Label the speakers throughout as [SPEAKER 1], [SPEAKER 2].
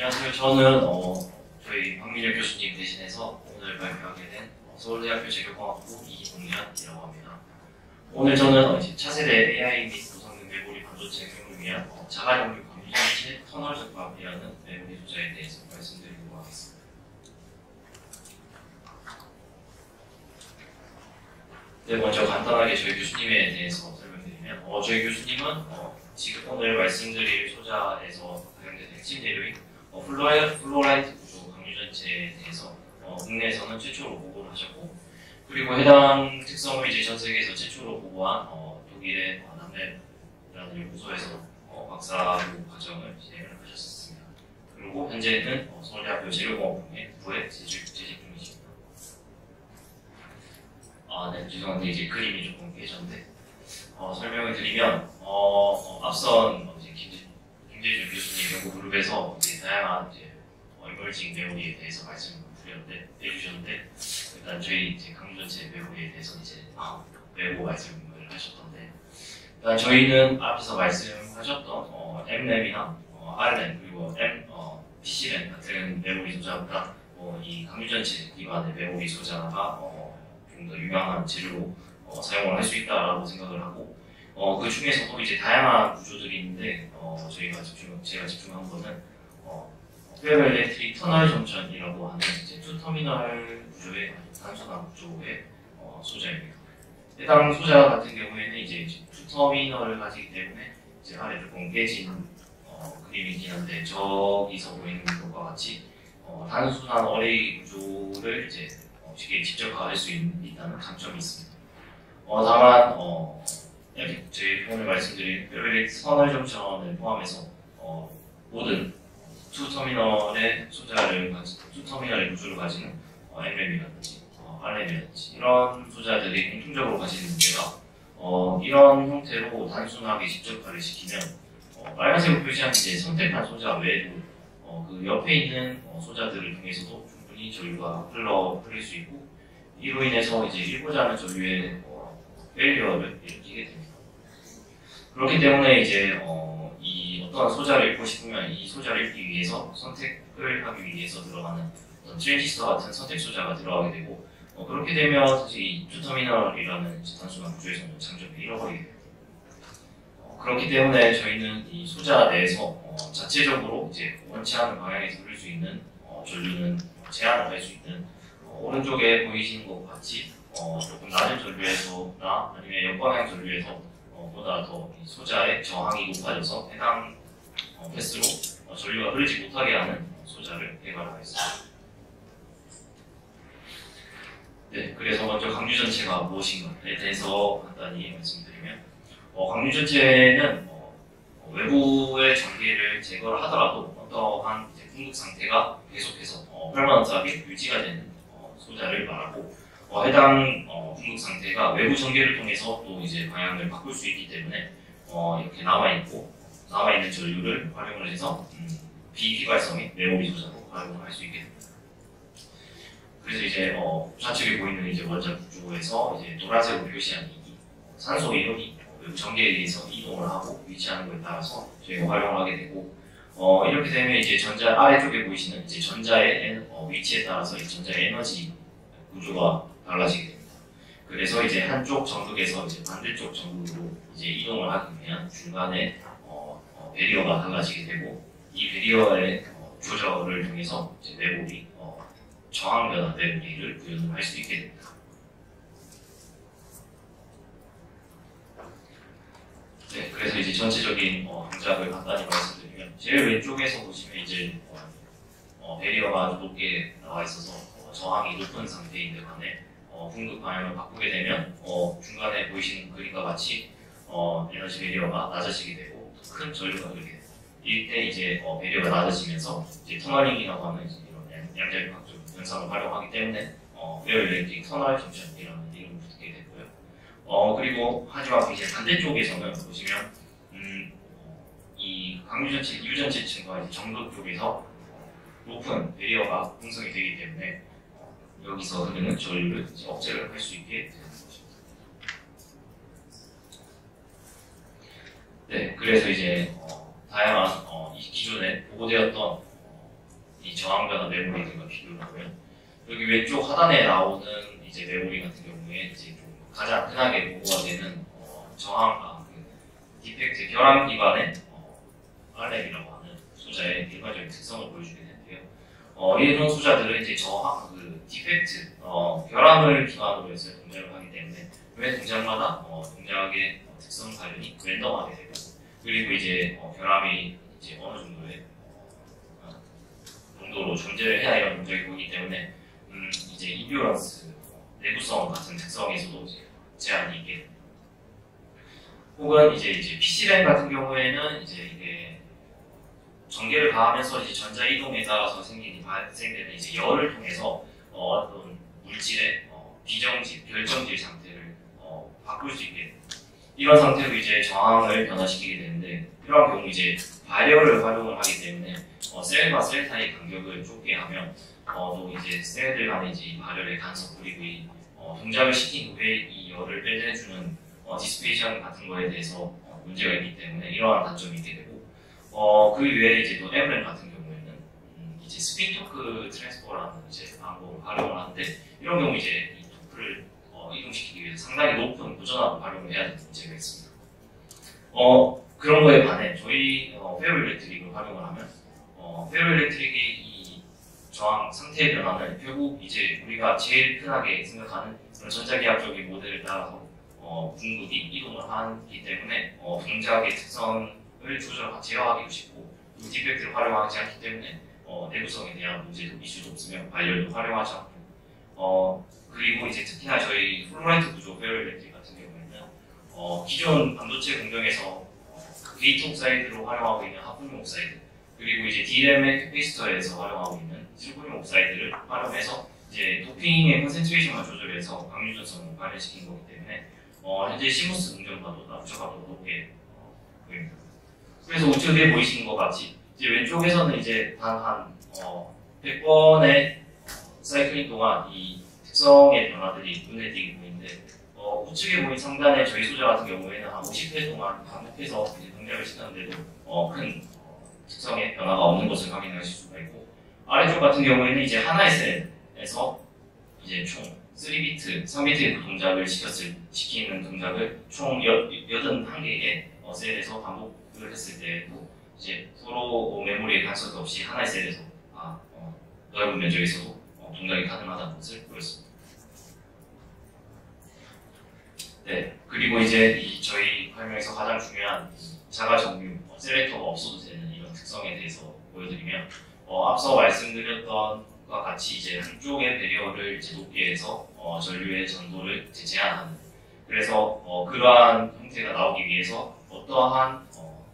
[SPEAKER 1] 안녕하세요. 저는 저희 박민혁 교수님 대신해서 오늘 발표하게 된 서울대학교 재료공학부 이동현이라고 합니다. 오늘 저는 이제 차세대 AI 및 고성능 메모리 반도체 개발을 위한 자가용류 광유전체 터널 접합이라는 메모리 소자에 대해서 말씀드리도록 하겠습니다. 네, 먼저 간단하게 저희 교수님에 대해서 설명드리면 저희 교수님은 지금 오늘 말씀드릴 소자에서 사용된 핵심 재료인 플로라이트 구조 강유전체에 대해서 국내에서는 최초로 보고를 하셨고, 그리고 해당 특성을 이제 전 세계에서 최초로 보고한 독일의 남랩이라는 연구소에서 박사부 과정을 진행을 하셨습니다. 그리고 현재는 서울대학교 재료공학부의 부에 재직 중이십니다. 네, 죄송한데 이제 그림이 조금 깨졌는데 설명을 드리면 앞선 김재준 교수님 연구 그룹에서 이제 다양한 이머징 메모리에 대해서 말씀을 해주셨는데, 일단 저희 이제 강유전체 메모리에 대해서 이제 외고 말씀을 하셨던데, 일단 저희는 앞에서 말씀하셨던 M램이나 R램 그리고 PC램 같은 메모리 소자보다 이 강유전체 기반의 메모리 소자가 좀 더 유명한 재료로 사용을 할 수 있다라고 생각을 하고, 그 중에서도 이제 다양한 구조들이 있는데 제가 집중한 거는 페어엘렉트릭 터널 정전이라고 하는 이제 투터미널 구조의 단순한 구조의 소자입니다. 해당 소자 같은 경우에는 이제 투터미널을 가지기 때문에 이제 아래 조금 깨진 그림이긴 한데, 저기서 보이는 것과 같이 단순한 어레이 구조를 이제 쉽게 집적화할 수 있다는 장점이 있습니다. 다만 저희 오늘 말씀드린 페어엘렉트릭 터널 정전을 포함해서 모든 투터미널의 투터미널의 구조를 가지는 M램이라든지 R램이라든지 이런 소자들이 공통적으로 가지는 문제가 이런 형태로 단순하게 집적화를 시키면 빨간색으로 표시한 이제 선택한 소자 외에도 그 옆에 있는 소자들을 통해서도 충분히 전류가 흐를 수 있고, 이로 인해서 이제 읽고자 하는 전류의 페일리어를 일으키게 됩니다. 그렇기 때문에 이제 이 어떤 소자를 읽고 싶으면 이 소자를 읽기 위해서 선택을 하기 위해서 들어가는 어떤 트랜지스터 같은 선택 소자가 들어가게 되고, 그렇게 되면 사실 이 투터미널이라는 단순한 구조에서는 장점을 잃어버리게 됩니다. 그렇기 때문에 저희는 이 소자 내에서 자체적으로 이제 원치 않은 방향에서 흐를 수 있는 전류는 제한을 할 수 있는 오른쪽에 보이시는 것 같이 조금 낮은 전류에서나 아니면 역방향 전류에서 보다 더 소자의 저항이 높아져서 해당 패스로 전류가 흐르지 못하게 하는 소자를 개발하였습니다. 네, 그래서 먼저 강유전체가 무엇인가에 대해서 간단히 말씀드리면, 강유전체는 외부의 전기를 제거를 하더라도 어떠한 궁극 상태가 계속해서 permanent하게 유지가 되는 소자를 말하고, 해당 궁극 상태가 외부 전기를 통해서 또 이제 방향을 바꿀 수 있기 때문에 이렇게 남아있는 전류를 활용을 해서 비휘발성의 메모리 소자로 활용을 할 수 있게 됩니다. 그래서 이제 좌측에 보이는 이제 원자 구조에서 이제 노란색으로 표시한 이 산소 이온이 외부 전기에 의해서 이동을 하고 위치하는 것에 따라서 저희가 활용을 하게 되고, 이렇게 되면 이제 전자 아래쪽에 보이시는 이제 전자의 위치에 따라서 이 전자의 에너지 구조가 달라지게 됩니다. 그래서 이제 한쪽 전극에서 이제 반대쪽 전극으로 이제 이동을 하기 위한 중간에 배리어가 달라지게 되고, 이 배리어의 조절을 통해서 이제 메모리 저항 변화 메모리를 구현을 할 수 있게 됩니다. 네, 그래서 이제 전체적인 동작을 간단히 말씀드리면, 제일 왼쪽에서 보시면 이제 배리어가 아주 높게 나와 있어서 저항이 높은 상태인데 간에 궁극 방향을 바꾸게 되면 중간에 보이시는 그림과 같이 에너지 배리어가 낮아지게 되고 큰 전류가 흐르게 됩니다. 이때 이제 배리어가 낮아지면서 이제 터널링이라고 하는 이런 양자역 각종 현상을 활용하기 때문에 페어엘렉트릭 터널 정전이라는 이름을 붙게 되고요. 그리고 하지만 이제 반대쪽에서는 보시면 이 강유전체, 유전체층과 이제 정극 쪽에서 높은 배리어가 형성이 되기 때문에 여기서 흐르는 전류를 억제를 할 수 있게 되는 것입니다. 네, 그래서 이제 다양한 이 기존에 보고되었던 저항 변화 메모리들과 비교를 하면 여기 왼쪽 하단에 나오는 이제 메모리 같은 경우에 이제 좀 가장 흔하게 보고가 되는 디펙트 결함 기반의 RM이라고 하는 소자의 일반적인 특성을 보여주게 되는데요. 이런 소자들은 이제 디펙트 결함을 기반으로 해서 동작을 하기 때문에 매 동작마다 동작의 특성 관련이 랜덤하게 되고 그리고 이제 결함이 이제 어느 정도의 정도로 존재를 해야 이런 동작이 보이기 때문에 이제 인뷰런스 내구성 같은 특성에서도 이제 제한이 있게 됩니다. 혹은 이제 PC램 같은 경우에는 이제 이게 전개를 가하면서 이제 전자 이동에 따라서 발생되는 이제 열을 통해서 어떤 물질의 비정질, 결정질 상태를 바꿀 수 있게 됩니다. 이런 상태로 이제 저항을 변화시키게 되는데 이런 경우 이제 발열을 활용을 하기 때문에 셀과 셀 사이 간격을 좁게 하면 또 이제 셀들 간의 이제 이 발열의 간섭 그리고 이 동작을 시킨 후에 이 열을 빼내주는 디스페이션 같은 거에 대해서 문제가 있기 때문에 이러한 단점이 있게 되고 그 외에 이제 또 에브램 같은 경우에는 이제 스핀 토크 트랜스퍼라는 이제 방법을 활용을 하는데 이런 경우 이제 이 토크를 이동시키기 위해서 상당히 높은 무전압을 활용을 해야 되는 문제가 있습니다. 그런 거에 반해 저희 페어일렉트릭을 활용을 하면 페어일렉트릭의 이 저항 상태의 변화는 결국 이제 우리가 제일 흔하게 생각하는 그런 전자기하학적인 모델을 따라서 분극이 이동을 하기 때문에 동작의 특성을 제어하기도 쉽고 디펙트를 활용하지 않기 때문에 내구성에 대한 문제도 이슈도 없으며 발열도 활용하지 않고 그리고 이제 특히나 저희 플로렌트 구조 페어일렉트릭 같은 경우에는 기존 반도체 공정에서 게이트 옥사이드로 활용하고 있는 하프늄 옥사이드 그리고 이제 D램의 캐피시터에서 활용하고 있는 실버늄 옥사이드를 활용해서 이제 도핑의 컨센트레이션만 조절해서 강유전성을 발현시킨 거기 때문에 현재 시무스 공정과도 부적합도가 높게 보입니다. 그래서 우측에 보이시는 것 같이 이제 왼쪽에서는 이제 단 한 100번의 사이클링 동안 이 특성의 변화들이 눈에 띄게 보이는데 우측에 보인 상단의 저희 소자 같은 경우에는 한 50회 동안 반복해서 이제 동작을 시켰는데도 큰 특성의 변화가 없는 것을 확인하실 수가 있고 아래쪽 같은 경우에는 이제 하나의 셀에서 이제 총 3비트, 3비트의 동작을 시키는 동작을 총 81개의 셀에서 반복을 했을 때도 이제 서로 메모리의 간섭 없이 하나의 셀에서 넓은 면적에서도 동작이 가능하다는 것을 보였습니다. 네, 그리고 이제 저희 설명에서 가장 중요한 자가 정류, 셀렉터가 없어도 되는 이런 특성에 대해서 보여드리면 앞서 말씀드렸던 과 같이 이제 한쪽의 배리어를 이제 높게 해서 전류의 전도를 이제 제한하는 그래서 그러한 형태가 나오기 위해서 어떠한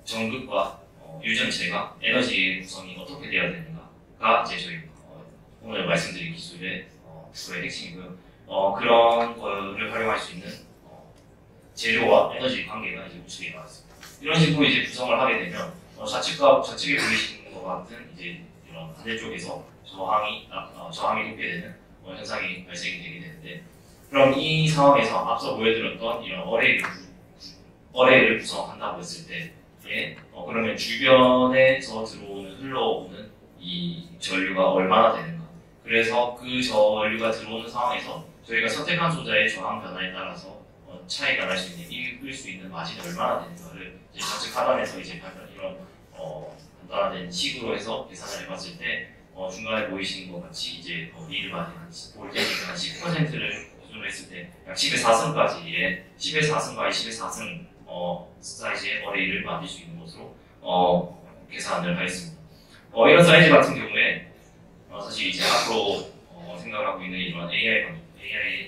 [SPEAKER 1] 전극과 유전체가 에너지의 구성이 어떻게 되어야 되는가가 이제 저희 오늘 말씀드린 기술의 주의 핵심이고요. 그런 거를 활용할 수 있는 재료와 에너지 관계가 이제 우측에 나와 있습니다. 이런 식으로 이제 구성을 하게 되면 좌측에 보이시는 것 같은 이제 이런 반대쪽에서 저항이 높게 되는 현상이 발생이 되게 되는데 그럼 이 상황에서 앞서 보여드렸던 이런 어레이를 구성한다고 했을 때에 그러면 주변에서 흘러오는 이 전류가 얼마나 되는가 그래서 그 전류가 들어오는 상황에서 저희가 선택한 소자의 저항 변화에 따라서 차이가 날 수 있는 읽을 수 있는 마진이 얼마나 되는가를 이제 좌측 하단에서 이제 이런 간단한 식으로 해서 계산을 해봤을 때 중간에 보이시는 것 같이 이제 리드 마진 볼테이지가 한 10%를 기준으로 했을 때 약 10의 4승까지의 10의 4승과 10의 4승 사이즈의 어레이를 만들 수 있는 것으로 계산을 하였습니다. 이런 사이즈 같은 경우에 사실 이제 앞으로 생각을 하고 있는 이런 AI의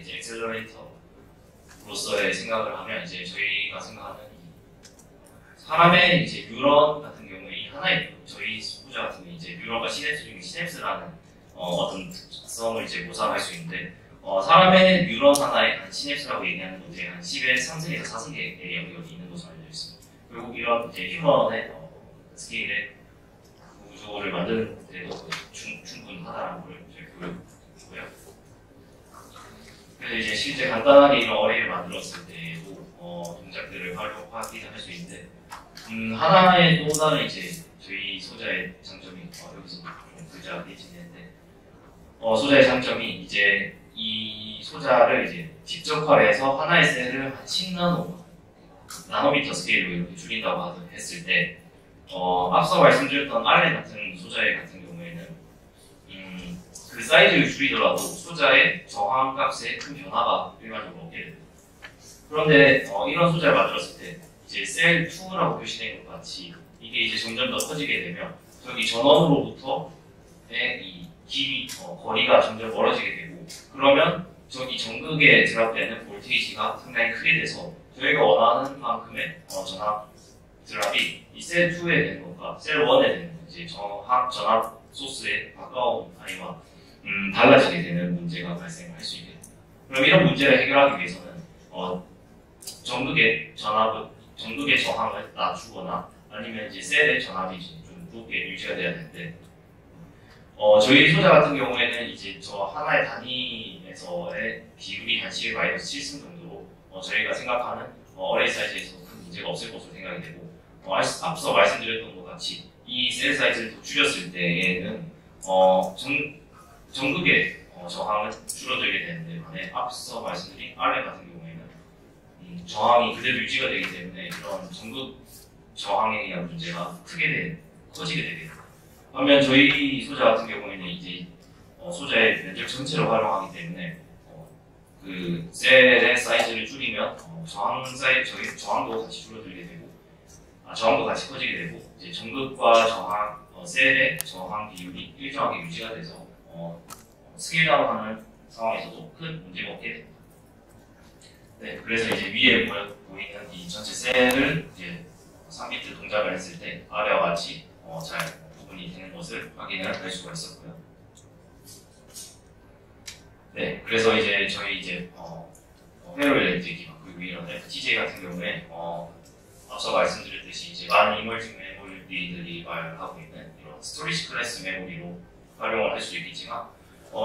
[SPEAKER 1] 이제 엑셀러레이터로서의 생각을 하면 이제 저희가 생각하는 사람의 이제 뉴런 같은 경우에 이 하나의 저희 소자 같은 경우에 이제 뉴런과 시냅스 중에 시냅스라는 어떤 특성을 이제 모사할 수 있는데 사람의 뉴런 하나에 한 시냅스라고 얘기하는 건데 한 10의 3승에서 4승의 영역이 있는 것으로 알려져 있습니다. 결국 이런 이제 휴먼의 스케일의 구조를 만드는 데도 충분하다는 걸 이제 보여주고요. 그래서 이제 실제 간단하게 이런 어레이를 만들었을 때에도 동작들을 활용하기도 할 수 있는데 하나의 또 다른 이제 저희 소자의 장점이 여기서 좀 문제가 되지는데 소자의 장점이 이제 이 소자를 이제 직접화해서 하나의 셀을 한 10나노미터 스케일로 이렇게 줄인다고 했을 때 앞서 말씀드렸던 알렌 같은 소자의 같은 경우에는 그 사이즈를 줄이더라도 소자의 저항 값에 큰 변화가 일반적으로 없게 됩니다. 그런데 이런 소자를 만들었을 때 이제 셀 2라고 표시된 것 같이 이게 이제 점점 더 커지게 되면 저기 전원으로부터의 이 길이 거리가 점점 멀어지게 되고 그러면 저기 전극에 드랍되는 볼테이지가 상당히 크게 돼서 저희가 원하는 만큼의 전압 드랍이 이 셀 2에 되는 것과 셀 1에 되는 이제 전압 소스에 가까운 아니와 달라지게 되는 문제가 발생할 수 있게 됩니다. 그럼 이런 문제를 해결하기 위해서는 전극의 저항을 낮추거나 아니면 이제 셀의 전압이 좀 높게 유지가 돼야 되는데 저희 소자 같은 경우에는 이제 저 하나의 단위에서의 비율이 한 10-7승 정도로 저희가 생각하는 어레이 사이즈에서 큰 문제가 없을 것으로 생각이 되고 앞서 말씀드렸던 것 같이 이 셀 사이즈를 더 줄였을 때에는 전극의 저항은 줄어들게 되는데 만약 앞서 말씀드린 알렌 같은 경우에는 저항이 그대로 유지가 되기 때문에 이런 전극 저항에 의한 문제가 커지게 되게 됩니다. 반면 저희 소자 같은 경우에는 이제 소자의 면적 전체를 활용하기 때문에 그 셀의 사이즈를 줄이면 저항도 같이 줄어들게 되고 저항도 같이 커지게 되고 이제 전극과 저항 셀의 저항 비율이 일정하게 유지가 돼서 스케일다운하는 상황에서도 큰 문제가 없게 됩니다. 네, 그래서 이제 위에 보이는 이 전체 셀을 이제 3비트 동작을 했을 때 아래와 같이 잘 구분이 되는 것을 확인을 할 수가 있었고요. 네, 그래서 이제 저희 이제 페로일렉트릭 기반 그리고 이런 FTJ 같은 경우에 앞서 말씀드렸듯이 이제 많은 이머징 메모리들이 말하고 있는 이런 스토리지 클래스 메모리로 활용을 할 수 있겠지만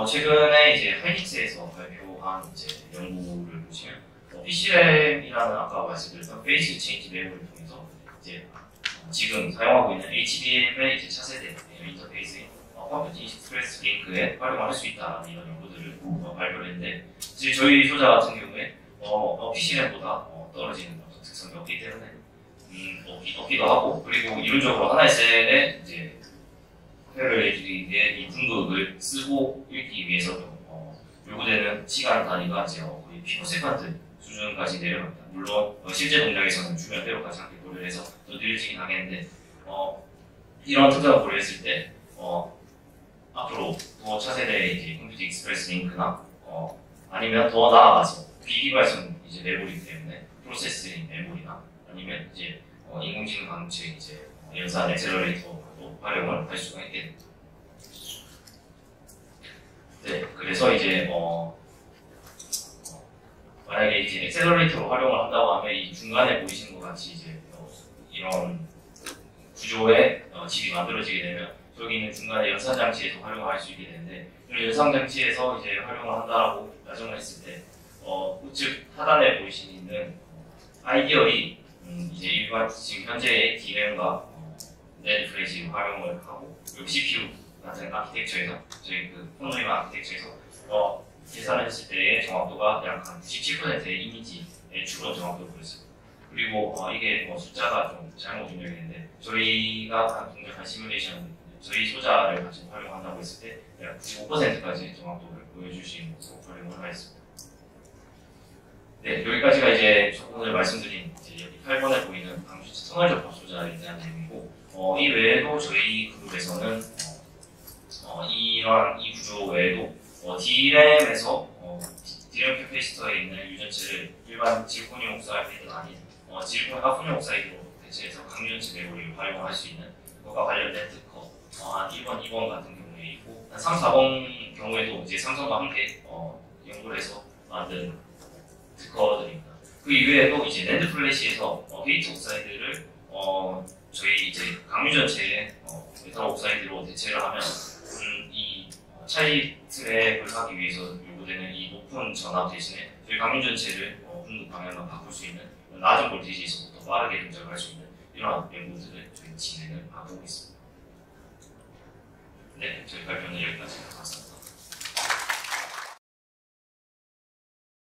[SPEAKER 1] 최근에 이제 하이닉스에서 발표한 이제 연구를 보시면 PCRAM이라는 아까 말씀드렸던 페이지 체인지 메모리를 통해서 이제 지금 사용하고 있는 HBM의 이제 차세대 인터페이스인 컴퓨팅 익스프레스 링크에 활용을 할 수 있다는 이런 연구들을 발표를 했는데 사실 저희 소자 같은 경우에 PCRAM보다 떨어지는 특성이 없기 때문에 없기도 하고 그리고 이론적으로 하나의 셀에 이제 페로일렉트릭의 이 분극을 쓰고 읽기 위해서도 요구되는 시간 단위가 이제 거의 피코세컨드 수준까지 내려갑니다. 물론 실제 동작에서는 주변대로까지 함께 고려해서 더 느려지긴 하겠는데 이런 특성을 고려했을 때 앞으로 더 차세대의 이제 컴퓨터 익스프레스 링크나 아니면 더 나아가서 비기발성 이제 메모리 때문에 프로세싱 메모리나 아니면 이제 인공지능 반도체 이제 연산 엑셀러레이터도 활용을 할 수가 있게 됩니다. 네, 그래서 이제 만약에 이제 엑셀러레이터로 활용을 한다고 하면 이 중간에 보이시는 것 같이 이제 이런 구조의 칩이 만들어지게 되면 저기 있는 중간에 연산 장치에서 활용할 수 있게 되는데 이런 연산 장치에서 이제 활용을 한다라고 가정을 했을 때 우측 하단에 보이시는 아이디어이 이제 일반 지금 현재의 DRAM과 NAND 플래시를 활용을 하고 그리고 CPU 같은 아키텍처에서 저희 그 폰노임 아키텍처에서 계산을 했을 때의 정확도가 약 한 97%의 이미지의 주로 정확도를 보였습니다. 그리고 이게 숫자가 좀 잘못 입력했는데 저희가 동작한 시뮬레이션 저희 소자를 같이 활용한다고 했을 때 약 95%까지의 정확도를 보여줄 수 있는 것으로 활용을 하였습니다. 네, 여기까지가 이제 오늘 말씀드린 이제 여기 8번에 보이는 방수치 터널 접합 소자에 대한 내용이고 이 외에도 저희 그룹에서는 이러한 이 구조 외에도 DRAM에서 DRAM 캐패시터에 있는 유전체를 일반 질코늄 옥사이드가 아닌 아포늄 옥사이드로 대체해서 강유전체 메모리를 활용할 수 있는 그것과 관련된 특허 한 1번, 2번 같은 경우에 있고 한 3, 4번 경우에도 이제 삼성과 함께 연구를 해서 만든 특허들입니다. 그 이외에도 이제 낸드 플래시에서 게이트 옥사이드를 저희 이제 강유전체의 메탈 옥사이드로 대체를 하면 이 차이 트랩을 하기 위해서 요구되는 이 높은 전압 대신에 저희 강유전체를 분극 방향만 바꿀 수 있는 낮은 볼테이지에서부터 빠르게 동작을 할 수 있는 이런 연구들을 저희 진행을 하고 있습니다. 네, 저희 발표는 여기까지.